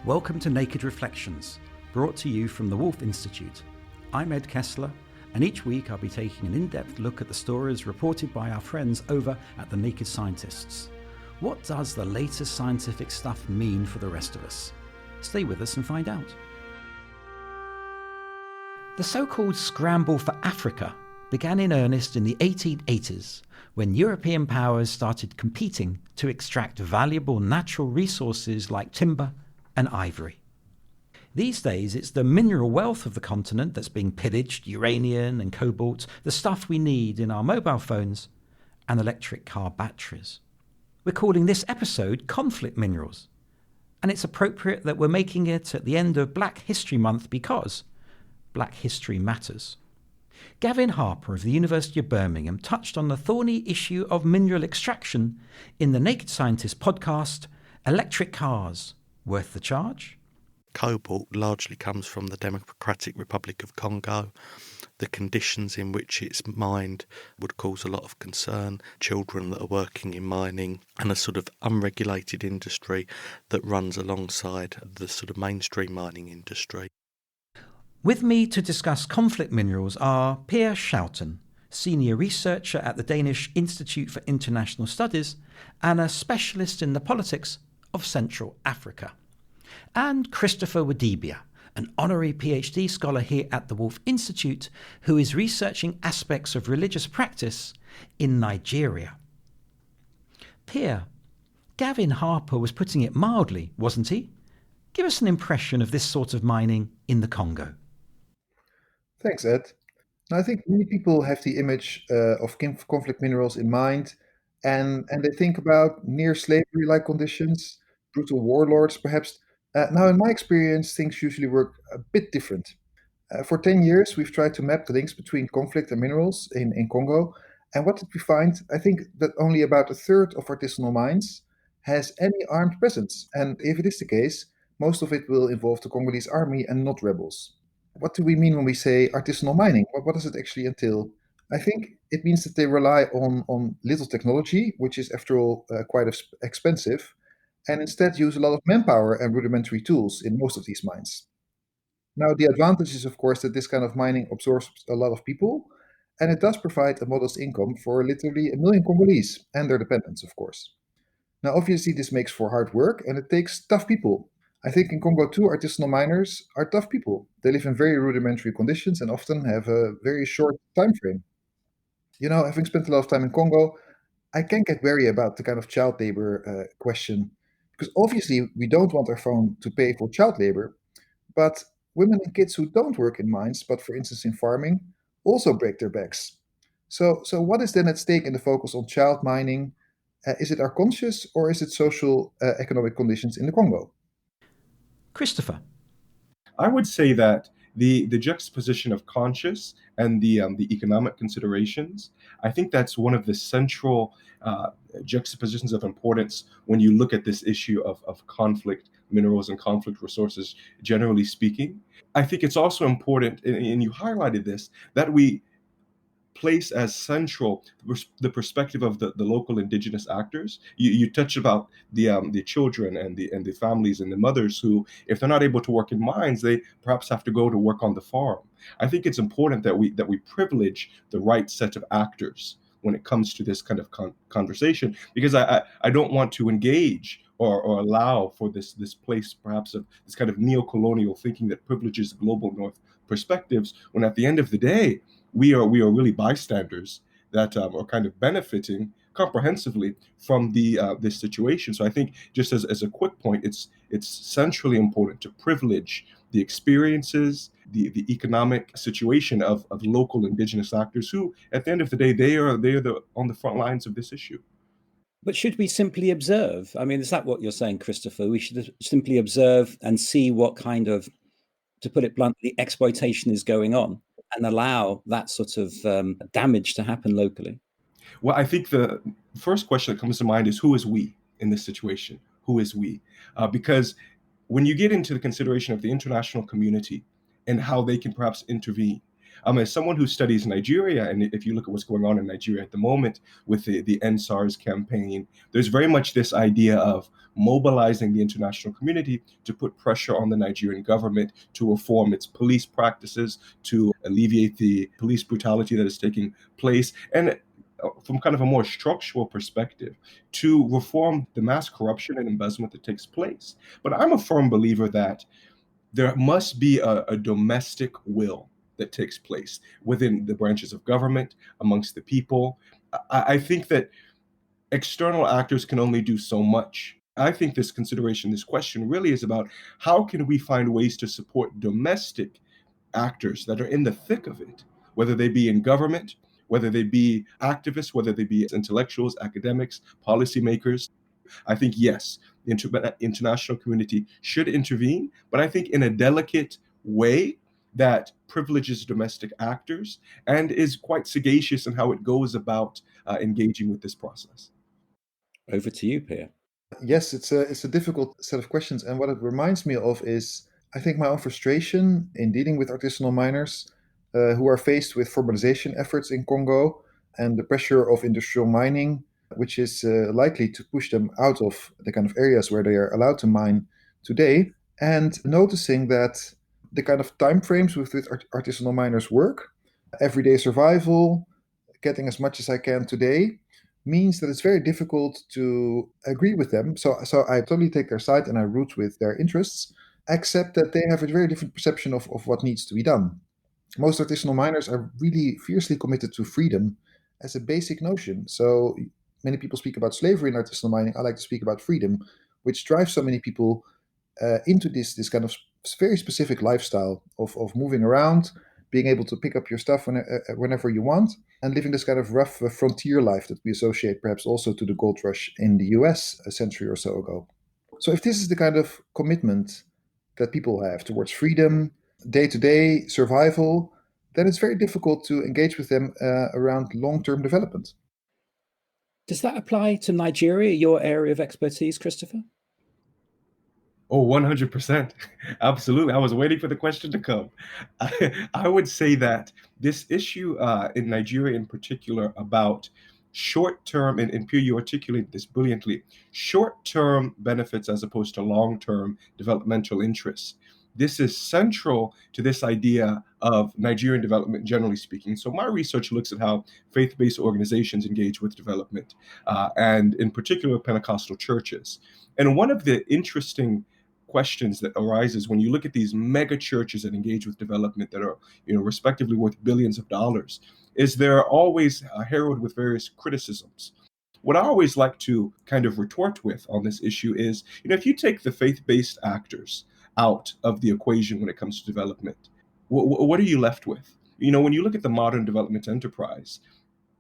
Welcome to Naked Reflections, brought to you from the Woolf Institute. I'm Ed Kessler, and each week I'll be taking an in-depth look at the stories reported by our friends over at the Naked Scientists. What does the latest scientific stuff mean for the rest of us? Stay with us and find out. The so-called scramble for Africa began in earnest in the 1880s, when European powers started competing to extract valuable natural resources like timber and ivory. These days, it's the mineral wealth of the continent that's being pillaged: uranium and cobalt, the stuff we need in our mobile phones and electric car batteries. We're calling this episode Conflict Minerals, and it's appropriate that we're making it at the end of Black History Month because Black history matters. Gavin Harper of the University of Birmingham touched on the thorny issue of mineral extraction in the Naked Scientist podcast, Electric Cars, Worth the Charge? Cobalt largely comes from the Democratic Republic of Congo. The conditions in which it's mined would cause a lot of concern. Children that are working in mining and a sort of unregulated industry that runs alongside the sort of mainstream mining industry. With me to discuss conflict minerals are Per Schouten, senior researcher at the Danish Institute for International Studies and a specialist in the politics of Central Africa, and Christopher Wadibia, an honorary PhD scholar here at the Woolf Institute who is researching aspects of religious practice in Nigeria. Per, Gavin Harper was putting it mildly, wasn't he? Give us an impression of this sort of mining in the Congo. Thanks, Ed. I think many people have the image of conflict minerals in mind, and they think about near slavery-like conditions, brutal warlords, perhaps. Now, in my experience, things usually work a bit different. For 10 years, we've tried to map the links between conflict and minerals in Congo, and what did we find? I think that only about a third of artisanal mines has any armed presence, and if it is the case, most of it will involve the Congolese army and not rebels. What do we mean when we say artisanal mining? What does it actually entail? I think it means that they rely on little technology, which is, after all, quite expensive, and instead use a lot of manpower and rudimentary tools in most of these mines. Now, the advantage is, of course, that this kind of mining absorbs a lot of people, and it does provide a modest income for literally 1 million Congolese and their dependents, of course. Now, obviously, this makes for hard work, and it takes tough people. I think in Congo too, artisanal miners are tough people. They live in very rudimentary conditions and often have a very short time frame. You know, having spent a lot of time in Congo, I can get wary about the kind of child labor question, because obviously we don't want our phone to pay for child labor, but women and kids who don't work in mines, but for instance in farming, also break their backs. So what is then at stake in the focus on child mining? Is it our conscious or is it social economic conditions in the Congo? Christopher. I would say that the juxtaposition of conscious and the economic considerations, I think that's one of the central juxtapositions of importance when you look at this issue of conflict minerals and conflict resources, generally speaking. I think it's also important, and you highlighted this, that we place as central the perspective of the local indigenous actors. You touch about the children and the families and the mothers who, if they're not able to work in mines, they perhaps have to go to work on the farm. I think it's important that we privilege the right set of actors when it comes to this kind of conversation, because I don't want to engage or allow for this place perhaps of this kind of neo-colonial thinking that privileges global North perspectives, when at the end of the day, we are really bystanders that are kind of benefiting comprehensively from this situation. So I think, just as a quick point, it's centrally important to privilege the experiences, the economic situation of local indigenous actors who, at the end of the day, they are on the front lines of this issue. But should we simply observe? I mean, is that what you're saying, Christopher? We should simply observe and see what kind of, to put it bluntly, exploitation is going on, and allow that sort of damage to happen locally? Well, I think the first question that comes to mind is, who is we in this situation? Who is we? Because when you get into the consideration of the international community and how they can perhaps intervene, As someone who studies Nigeria, and if you look at what's going on in Nigeria at the moment with the End SARS campaign, there's very much this idea of mobilizing the international community to put pressure on the Nigerian government to reform its police practices, to alleviate the police brutality that is taking place, and from kind of a more structural perspective, to reform the mass corruption and embezzlement that takes place. But I'm a firm believer that there must be a domestic will that takes place within the branches of government, amongst the people. I think that external actors can only do so much. I think this consideration, this question really is about how can we find ways to support domestic actors that are in the thick of it, whether they be in government, whether they be activists, whether they be intellectuals, academics, policymakers. I think, yes, the international community should intervene, but I think in a delicate way that privileges domestic actors and is quite sagacious in how it goes about engaging with this process. Over to you, Pierre. Yes, it's a difficult set of questions, and what it reminds me of is, I think, my own frustration in dealing with artisanal miners who are faced with formalization efforts in Congo and the pressure of industrial mining, which is likely to push them out of the kind of areas where they are allowed to mine today, and noticing that the kind of time frames with which artisanal miners work, everyday survival, getting as much as I can today, means that it's very difficult to agree with them. So I totally take their side and I root with their interests, except that they have a very different perception of what needs to be done. Most artisanal miners are really fiercely committed to freedom as a basic notion. So many people speak about slavery in artisanal mining. I like to speak about freedom, which drives so many people into this kind of very specific lifestyle of moving around, being able to pick up your stuff whenever you want, and living this kind of rough frontier life that we associate perhaps also to the gold rush in the US a century or so ago. So if this is the kind of commitment that people have towards freedom, day-to-day survival, then it's very difficult to engage with them around long-term development. Does that apply to Nigeria, your area of expertise, Christopher? Oh, 100%. Absolutely. I was waiting for the question to come. I would say that this issue in Nigeria in particular about short-term, and Pierre, you articulated this brilliantly, short-term benefits as opposed to long-term developmental interests. This is central to this idea of Nigerian development, generally speaking. So my research looks at how faith-based organizations engage with development, and in particular Pentecostal churches. And one of the interesting questions that arises when you look at these mega churches that engage with development that are, respectively worth billions of dollars, is they're always heralded with various criticisms. What I always like to kind of retort with on this issue is, if you take the faith-based actors out of the equation when it comes to development, what are you left with? When you look at the modern development enterprise,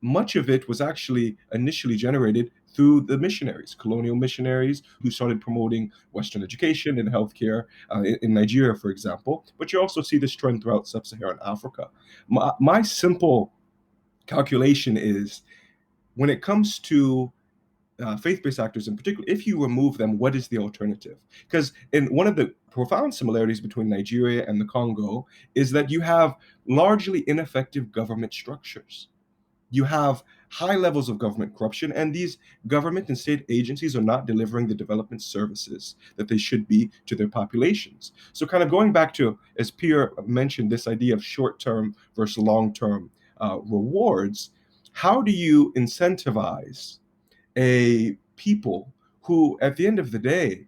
much of it was actually initially generated through the missionaries, colonial missionaries who started promoting Western education and healthcare in Nigeria, for example. But you also see this trend throughout sub-Saharan Africa. My simple calculation is, when it comes to faith-based actors in particular, if you remove them, what is the alternative? Because in one of the profound similarities between Nigeria and the Congo is that you have largely ineffective government structures. You have high levels of government corruption, and these government and state agencies are not delivering the development services that they should be to their populations. So kind of going back to, as Pierre mentioned, this idea of short-term versus long-term rewards, how do you incentivize a people who, at the end of the day,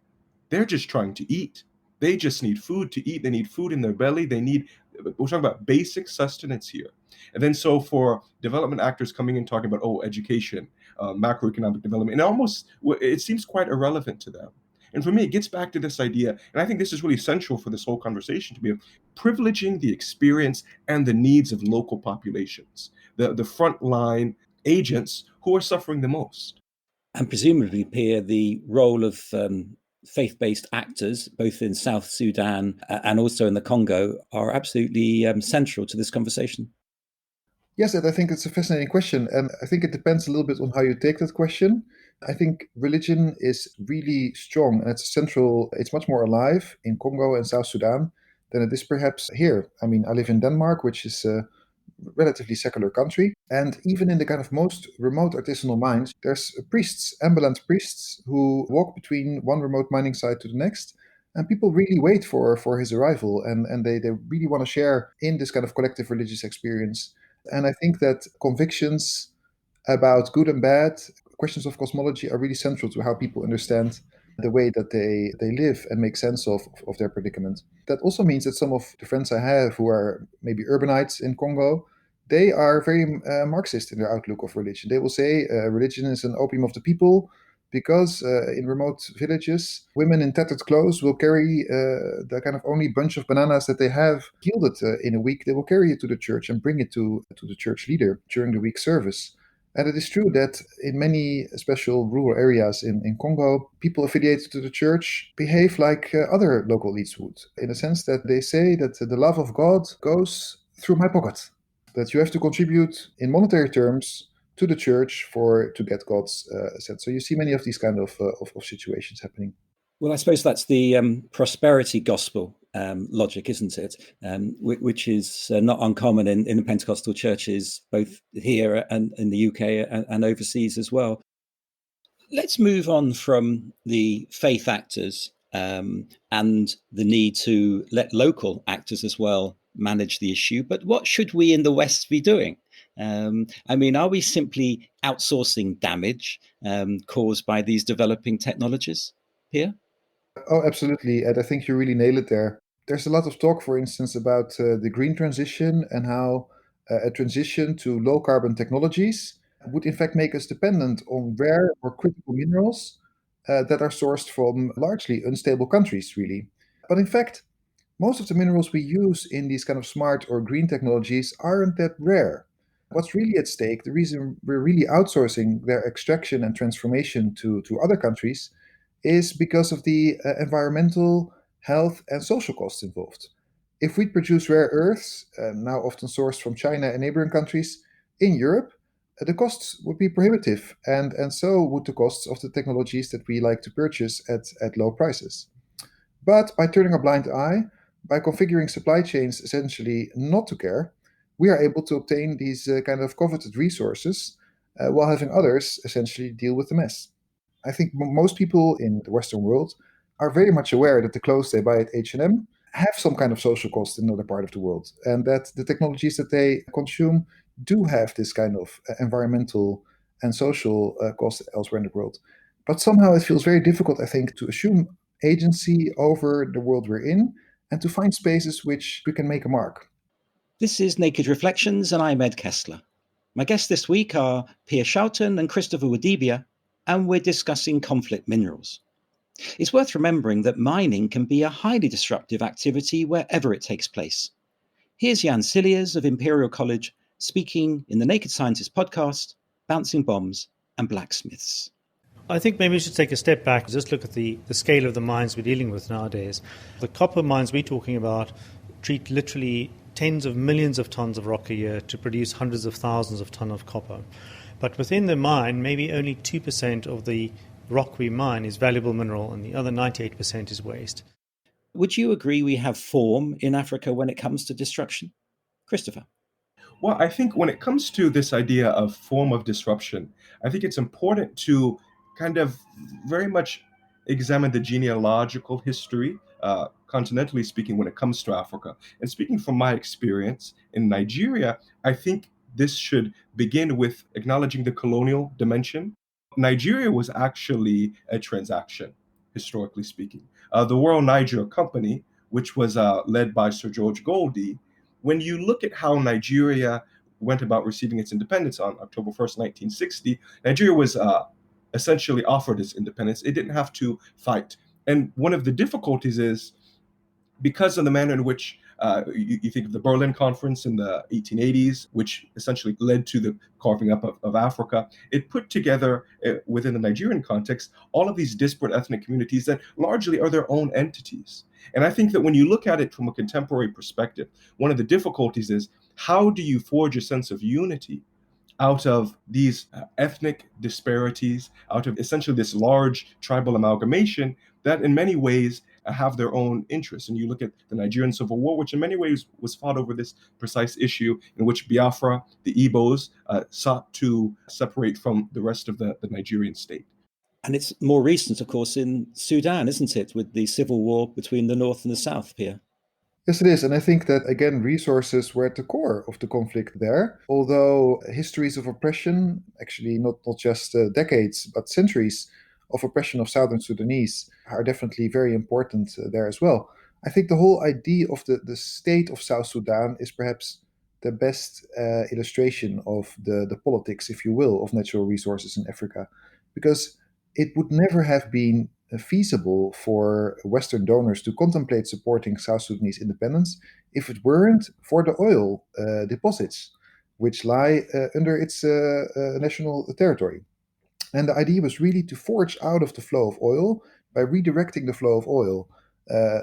they're just trying to eat? They just need food to eat. They need food in their belly. We're talking about basic sustenance here. And then so for development actors coming in talking about, education, macroeconomic development, and it seems quite irrelevant to them. And for me, it gets back to this idea, and I think this is really central for this whole conversation, to be privileging the experience and the needs of local populations, the frontline agents who are suffering the most. And presumably, Pierre, the role of faith-based actors, both in South Sudan and also in the Congo, are absolutely central to this conversation. Yes, Ed, I think it's a fascinating question. And I think it depends a little bit on how you take that question. I think religion is really strong and it's much more alive in Congo and South Sudan than it is perhaps here. I mean, I live in Denmark, which is relatively secular country. And even in the kind of most remote artisanal mines, there's priests, ambulant priests, who walk between one remote mining site to the next. And people really wait for his arrival, and they really want to share in this kind of collective religious experience. And I think that convictions about good and bad, questions of cosmology, are really central to how people understand the way that they live and make sense of their predicament. That also means that some of the friends I have who are maybe urbanites in Congo, they are very Marxist in their outlook of religion. They will say religion is an opium of the people, because in remote villages, women in tattered clothes will carry the kind of only bunch of bananas that they have yielded in a week. They will carry it to the church and bring it to the church leader during the week service. And it is true that in many special rural areas in Congo, people affiliated to the church behave like other local elites would, in a sense that they say that the love of God goes through my pocket, that you have to contribute in monetary terms to the church to get God's sense. So you see many of these kind of situations happening. Well, I suppose that's the prosperity gospel logic, isn't it? Which is not uncommon in the Pentecostal churches, both here and in the UK and overseas as well. Let's move on from the faith actors and the need to let local actors as well manage the issue. But what should we in the West be doing? Are we simply outsourcing damage caused by these developing technologies here? Oh, absolutely. And I think you really nail it there. There's a lot of talk, for instance, about the green transition and how a transition to low carbon technologies would in fact make us dependent on rare or critical minerals that are sourced from largely unstable countries, really. But in fact, most of the minerals we use in these kind of smart or green technologies aren't that rare. What's really at stake, the reason we're really outsourcing their extraction and transformation to other countries, is because of the environmental, health, and social costs involved. If we produce rare earths, now often sourced from China and neighboring countries, in Europe, the costs would be prohibitive, and so would the costs of the technologies that we like to purchase at low prices. But by turning a blind eye, by configuring supply chains essentially not to care, we are able to obtain these kind of coveted resources while having others essentially deal with the mess. I think most people in the Western world are very much aware that the clothes they buy at H&M have some kind of social cost in another part of the world, and that the technologies that they consume do have this kind of environmental and social cost elsewhere in the world. But somehow it feels very difficult, I think, to assume agency over the world we're in and to find spaces which we can make a mark. This is Naked Reflections, and I'm Ed Kessler. My guests this week are Pia Schouten and Christopher Wadibia, and we're discussing conflict minerals. It's worth remembering that mining can be a highly disruptive activity wherever it takes place. Here's Jan Cilliers of Imperial College speaking in the Naked Scientist podcast, Bouncing Bombs and Blacksmiths. I think maybe we should take a step back and just look at the scale of the mines we're dealing with nowadays. The copper mines we're talking about treat literally tens of millions of tons of rock a year to produce hundreds of thousands of tons of copper. But within the mine, maybe only 2% of the rock we mine is valuable mineral and the other 98% is waste. Would you agree we have form in Africa when it comes to destruction? Christopher? Well, I think when it comes to this idea of form of disruption, I think it's important to kind of very much examine the genealogical history, continentally speaking, when it comes to Africa. And speaking from my experience in Nigeria, I think this should begin with acknowledging the colonial dimension. Nigeria was actually a transaction, historically speaking. The Royal Niger Company, which was led by Sir George Goldie, when you look at how Nigeria went about receiving its independence on October 1st, 1960, Nigeria was essentially offered its independence. It didn't have to fight. And one of the difficulties is because of the manner in which you think of the Berlin Conference in the 1880s, which essentially led to the carving up of Africa, it put together within the Nigerian context all of these disparate ethnic communities that largely are their own entities. And I think that when you look at it from a contemporary perspective, one of the difficulties is how do you forge a sense of unity out of these ethnic disparities, out of essentially this large tribal amalgamation that in many ways have their own interests. And you look at the Nigerian Civil War, which in many ways was fought over this precise issue, in which Biafra, the Igbos, sought to separate from the rest of the Nigerian state. And it's more recent, of course, in Sudan, isn't it, with the civil war between the North and the South, Pierre? Yes, it is. And I think that, again, resources were at the core of the conflict there. Although histories of oppression, actually not just decades, but centuries of oppression of Southern Sudanese are definitely very important there as well. I think the whole idea of the state of South Sudan is perhaps the best illustration of the politics, if you will, of natural resources in Africa. Because it would never have been feasible for Western donors to contemplate supporting South Sudanese independence if it weren't for the oil deposits, which lie under its national territory. And the idea was really to forge out of the flow of oil by redirecting the flow of oil,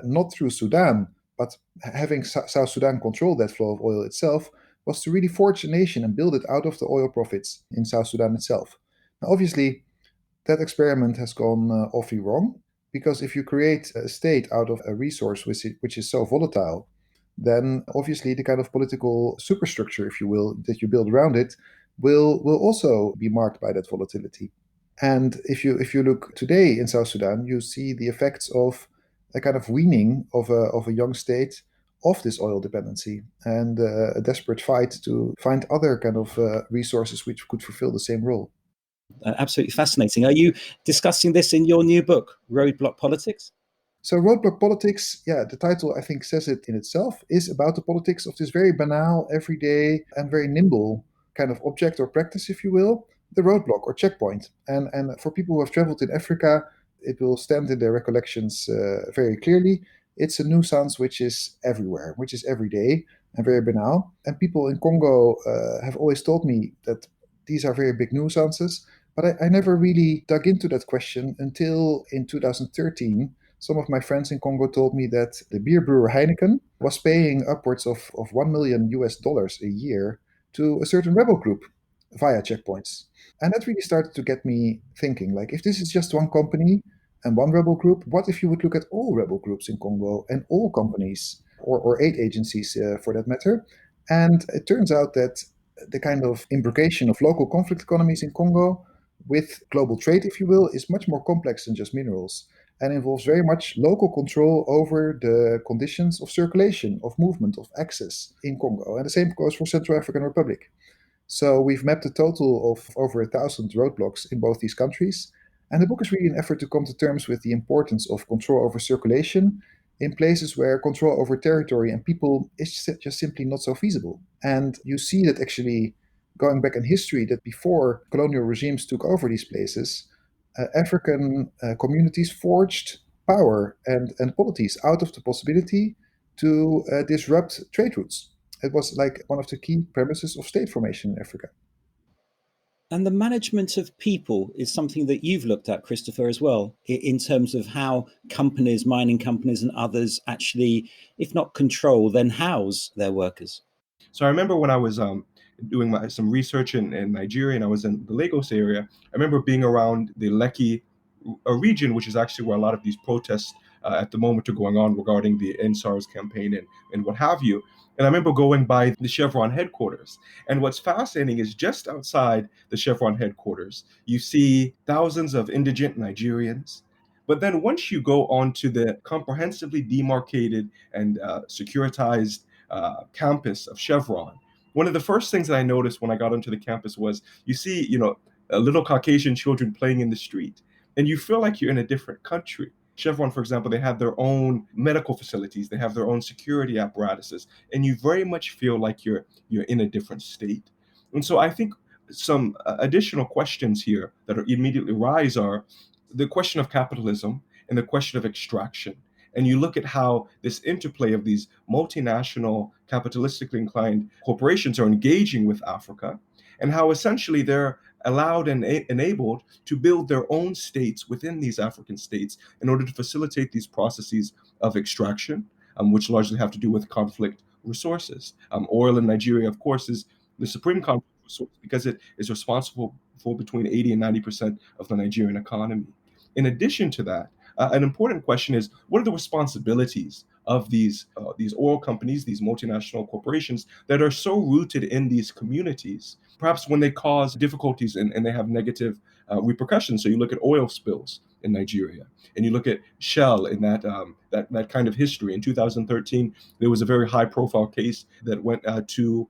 not through Sudan, but having South Sudan control that flow of oil itself, was to really forge a nation and build it out of the oil profits in South Sudan itself. Now, obviously, that experiment has gone awfully wrong, because if you create a state out of a resource which is so volatile, then obviously the kind of political superstructure, if you will, that you build around it will also be marked by that volatility. And if you look today in South Sudan, you see the effects of a kind of weaning of a young state of this oil dependency, and a desperate fight to find other kind of resources which could fulfill the same role. Absolutely fascinating. Are you discussing this in your new book, Roadblock Politics? So Roadblock Politics, yeah, the title I think says it in itself, is about the politics of this very banal, everyday, and very nimble kind of object or practice, if you will, the roadblock or checkpoint. And for people who have traveled in Africa, it will stand in their recollections very clearly. It's a nuisance which is everywhere, which is every day and very banal. And people in Congo have always told me that these are very big nuisances, but I never really dug into that question until in 2013. Some of my friends in Congo told me that the beer brewer Heineken was paying upwards of $1 million a year to a certain rebel group via checkpoints. And that really started to get me thinking, like, if this is just one company and one rebel group, what if you would look at all rebel groups in Congo and all companies or aid agencies for that matter? And it turns out that the kind of imbrication of local conflict economies in Congo with global trade, if you will, is much more complex than just minerals, and involves very much local control over the conditions of circulation, of movement, of access in Congo. And the same goes for Central African Republic. So we've mapped a total of over 1,000 roadblocks in both these countries. And the book is really an effort to come to terms with the importance of control over circulation in places where control over territory and people is just simply not so feasible. And you see that actually going back in history, that before colonial regimes took over these places, African communities forged power and polities out of the possibility to disrupt trade routes. It was like one of the key premises of state formation in Africa. And the management of people is something that you've looked at, Christopher, as well, in terms of how companies, mining companies and others actually, if not control, then house their workers. So I remember when I was doing some research in Nigeria, and I was in the Lagos area. I remember being around the Lekki region, which is actually where a lot of these protests at the moment are going on regarding the EndSARS campaign and what have you. And I remember going by the Chevron headquarters. And what's fascinating is just outside the Chevron headquarters, you see thousands of indigent Nigerians. But then once you go onto the comprehensively demarcated and securitized campus of Chevron, one of the first things that I noticed when I got onto the campus was you see, little Caucasian children playing in the street, and you feel like you're in a different country. Chevron, for example, they have their own medical facilities, they have their own security apparatuses, and you very much feel like you're in a different state. And so I think some additional questions here that immediately rise are the question of capitalism and the question of extraction. And you look at how this interplay of these multinational, capitalistically inclined corporations are engaging with Africa, and how essentially they're allowed and enabled to build their own states within these African states in order to facilitate these processes of extraction, which largely have to do with conflict resources. Oil in Nigeria, of course, is the supreme conflict resource because it is responsible for between 80 and 90% of the Nigerian economy. In addition to that, an important question is, what are the responsibilities of these oil companies, these multinational corporations that are so rooted in these communities, perhaps when they cause difficulties and they have negative repercussions. So you look at oil spills in Nigeria, and you look at Shell in that kind of history. In 2013, there was a very high-profile case that went to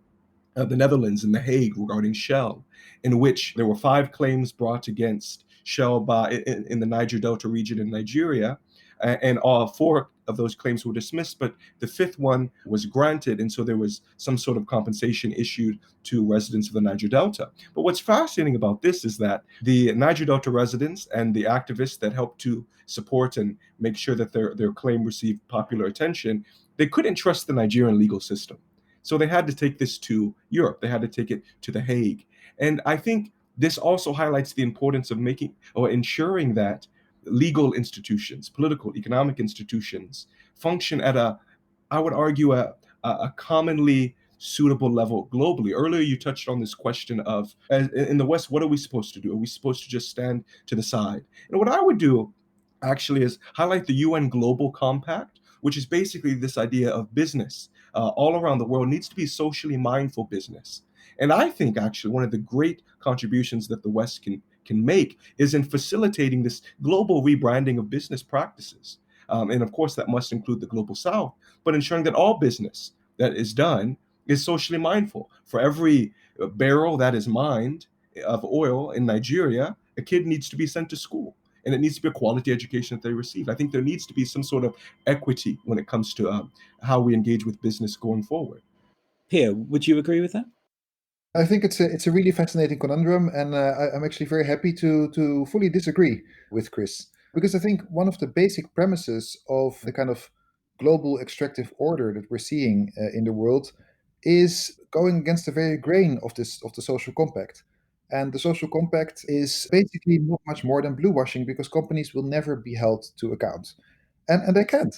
the Netherlands in The Hague regarding Shell, in which there were 5 claims brought against Shell in the Niger Delta region in Nigeria, and all 4 of those claims were dismissed, but the 5th one was granted, and so there was some sort of compensation issued to residents of the Niger Delta. But what's fascinating about this is that the Niger Delta residents and the activists that helped to support and make sure that their claim received popular attention, they couldn't trust the Nigerian legal system. So they had to take this to Europe. They had to take it to The Hague. And I think this also highlights the importance of making or ensuring that legal institutions, political, economic institutions, function at I would argue, a commonly suitable level globally. Earlier, you touched on this question of, in the West, what are we supposed to do? Are we supposed to just stand to the side? And what I would do actually is highlight the UN Global Compact, which is basically this idea of business all around the world needs to be socially mindful business. And I think actually one of the great contributions that the West can make is in facilitating this global rebranding of business practices. And of course, that must include the global South, but ensuring that all business that is done is socially mindful. For every barrel that is mined of oil in Nigeria, a kid needs to be sent to school. And it needs to be a quality education that they receive. I think there needs to be some sort of equity when it comes to how we engage with business going forward. Pierre, would you agree with that? I think it's a really fascinating conundrum, and I'm actually very happy to fully disagree with Chris, because I think one of the basic premises of the kind of global extractive order that we're seeing in the world is going against the very grain of the social compact. And the social compact is basically not much more than blue washing, because companies will never be held to account, and they can't.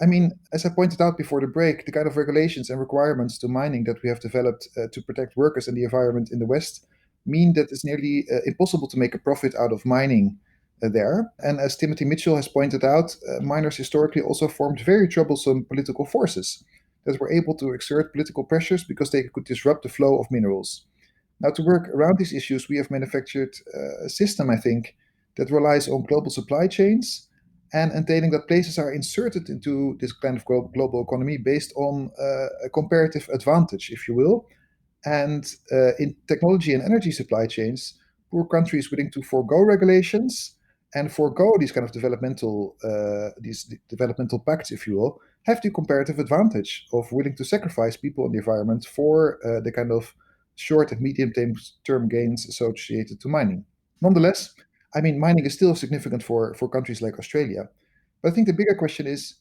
I mean, as I pointed out before the break, the kind of regulations and requirements to mining that we have developed to protect workers and the environment in the West mean that it's nearly impossible to make a profit out of mining there. And as Timothy Mitchell has pointed out, miners historically also formed very troublesome political forces that were able to exert political pressures because they could disrupt the flow of minerals. Now, to work around these issues, we have manufactured a system, I think, that relies on global supply chains and entailing that places are inserted into this kind of global economy based on a comparative advantage, if you will. And in technology and energy supply chains, poor countries willing to forego regulations and forego these kind of developmental pacts, if you will, have the comparative advantage of willing to sacrifice people and the environment for the kind of short and medium-term gains associated to mining. Nonetheless, I mean, mining is still significant for countries like Australia. But I think the bigger question is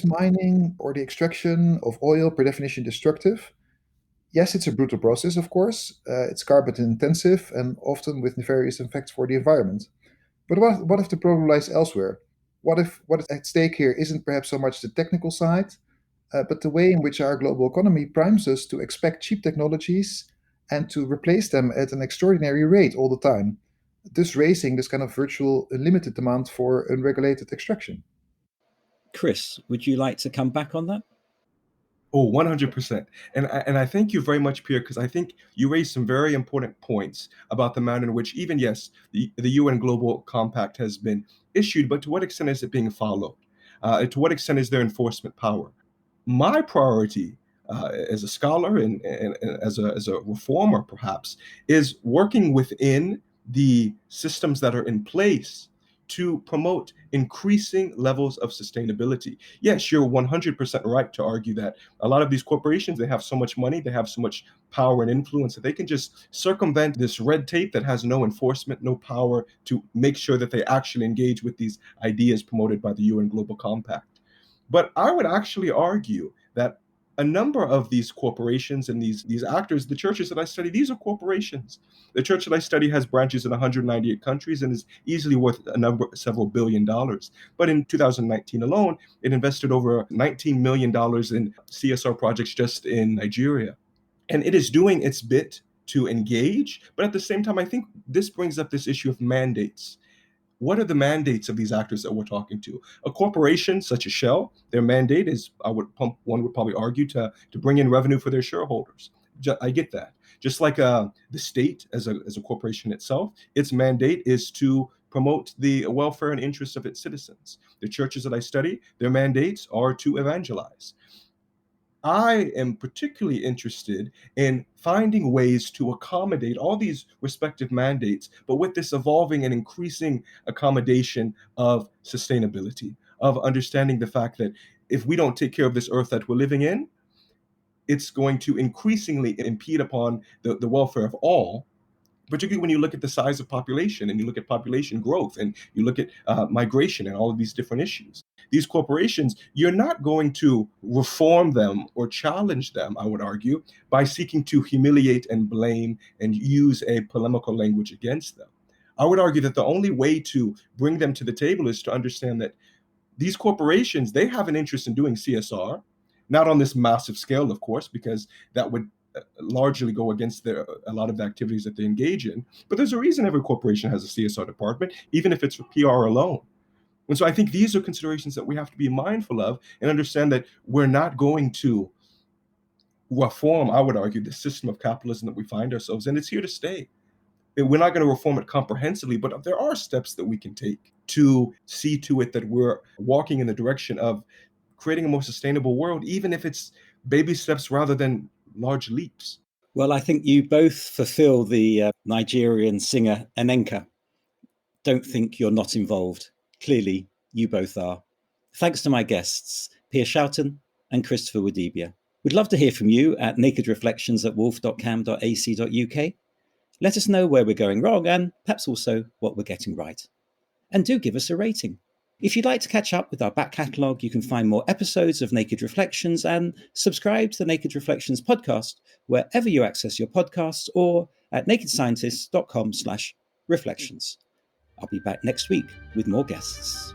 mining or the extraction of oil per definition destructive? Yes, it's a brutal process, of course. It's carbon intensive and often with nefarious effects for the environment. But what if the problem lies elsewhere? What if what is at stake here isn't perhaps so much the technical side, but the way in which our global economy primes us to expect cheap technologies and to replace them at an extraordinary rate all the time, thus raising this kind of virtual unlimited demand for unregulated extraction. Chris, would you like to come back on that? Oh, 100%. And I thank you very much, Pierre, because I think you raised some very important points about the manner in which even, yes, the UN Global Compact has been issued, but to what extent is it being followed? To what extent is there enforcement power? My priority as a scholar and as a reformer, perhaps, is working within the systems that are in place to promote increasing levels of sustainability. Yes, you're 100% right to argue that a lot of these corporations, they have so much money, they have so much power and influence that they can just circumvent this red tape that has no enforcement, no power to make sure that they actually engage with these ideas promoted by the UN Global Compact. But I would actually argue that a number of these corporations and these actors, the churches that I study, these are corporations. The church that I study has branches in 198 countries and is easily worth several $billion. But in 2019 alone, it invested over $19 million in CSR projects just in Nigeria. And it is doing its bit to engage. But at the same time, I think this brings up this issue of mandates. What are the mandates of these actors that we're talking to? A corporation such as Shell, their mandate is, one would probably argue, to bring in revenue for their shareholders. I get that. Just like the state as a corporation itself, its mandate is to promote the welfare and interests of its citizens. The churches that I study, their mandates are to evangelize. I am particularly interested in finding ways to accommodate all these respective mandates, but with this evolving and increasing accommodation of sustainability, of understanding the fact that if we don't take care of this earth that we're living in, it's going to increasingly impede upon the welfare of all, particularly when you look at the size of population and you look at population growth and you look at migration and all of these different issues. These corporations, you're not going to reform them or challenge them, I would argue, by seeking to humiliate and blame and use a polemical language against them. I would argue that the only way to bring them to the table is to understand that these corporations, they have an interest in doing CSR, not on this massive scale, of course, because that would largely go against a lot of the activities that they engage in. But there's a reason every corporation has a CSR department, even if it's for PR alone. And so I think these are considerations that we have to be mindful of and understand that we're not going to reform, I would argue, the system of capitalism that we find ourselves in. It's here to stay. We're not going to reform it comprehensively, but there are steps that we can take to see to it that we're walking in the direction of creating a more sustainable world, even if it's baby steps rather than large leaps. Well, I think you both fulfill the Nigerian singer Enenka. Don't think you're not involved. Clearly, you both are. Thanks to my guests, Piers Shoughton and Christopher Wadibia. We'd love to hear from you at nakedreflections@wolf.cam.ac.uk. Let us know where we're going wrong and perhaps also what we're getting right. And do give us a rating. If you'd like to catch up with our back catalogue, you can find more episodes of Naked Reflections and subscribe to the Naked Reflections podcast wherever you access your podcasts or at nakedscientists.com/reflections. I'll be back next week with more guests.